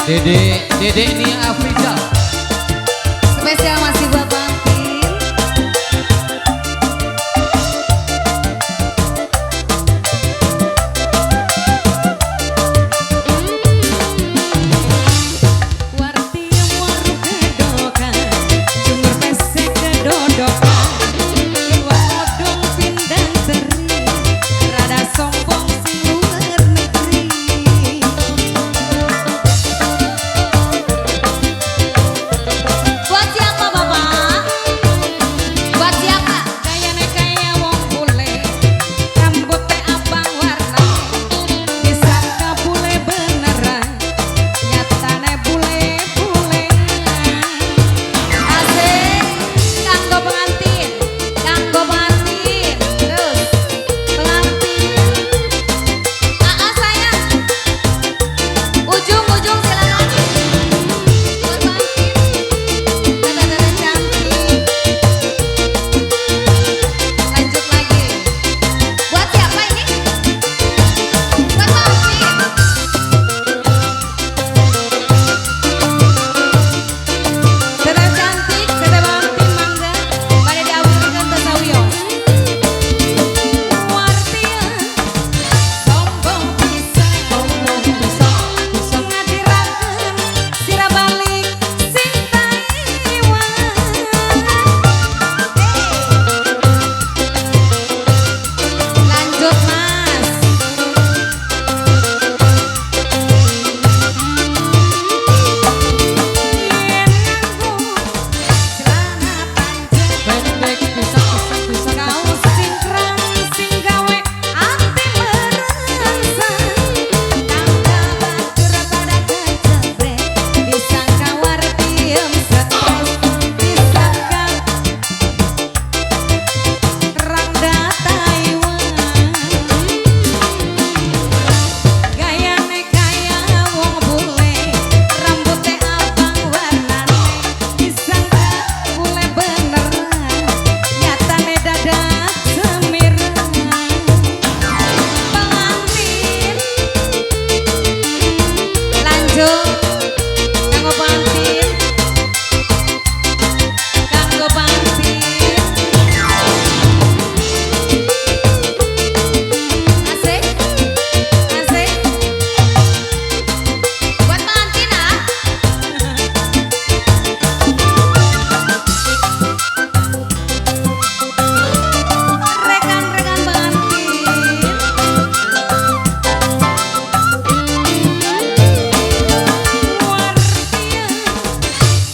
Dede ini Afrika. Spesial masih buat Bantin. Warti waru kedokan, jumur pesek kedodokan. Wadong pindang teri, rada sombong sing luar negeri. Buat siapa bapak? Buat siapa? Gayane kaya wong bule, rambutnya abang warna. Disangka bule beneran, nyatane bule-bule. Asik, kanggo pengantin, kanggo pengantin. Terus pengantin. Sayang, ujung-ujung silakan. Buat pengantin. Dada-dada cantik. Lanjut lagi. Buat siapa ini? Buat Bantin. Dada cantik, dada Bantin mangga. Pada diawirkan ke sawios. Wartian, sombong pisan. Ngadirakeun sira balik sing Taiwan. Lanjut mas. Yen nganggo celana panjang, Pendek pisang. kaos singkrang sing gawe ati merangsang. Tangga batur pada kejebret, disangka wartiem stres. Disangka rangda Taiwan. Gayane kaya wong bule, rambutnya abang warnane. Disangka bule beneran, nyatane dadak semirang. Pengantin, lanjut. Kanggo pengantin, kanggo pengantin. Asik, asik. Buat pengantin ah. Rekan-rekan pengantin. Wartian,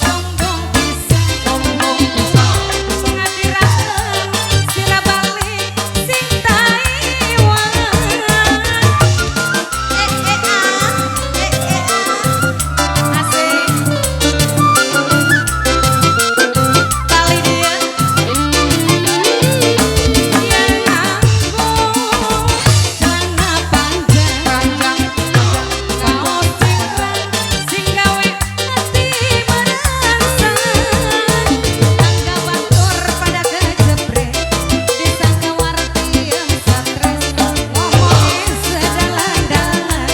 sombong pisan. Ngadirakeun sira balik sing Taiwan. Asik. Kali dia yang nganggo celana panjang, kaos singkrang sing gawe ati merangsang. Tangga batur pada kejebret, disangka wartiem stres. Ngomongin sedalan-dalan,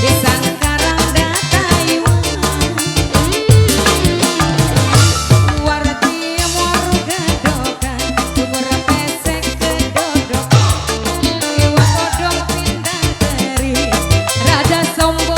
disangka rangda Taiwan. Wartiem waru kedokan, jumur pesek kedodokan. Iwak kodong pindang teri, rada sombong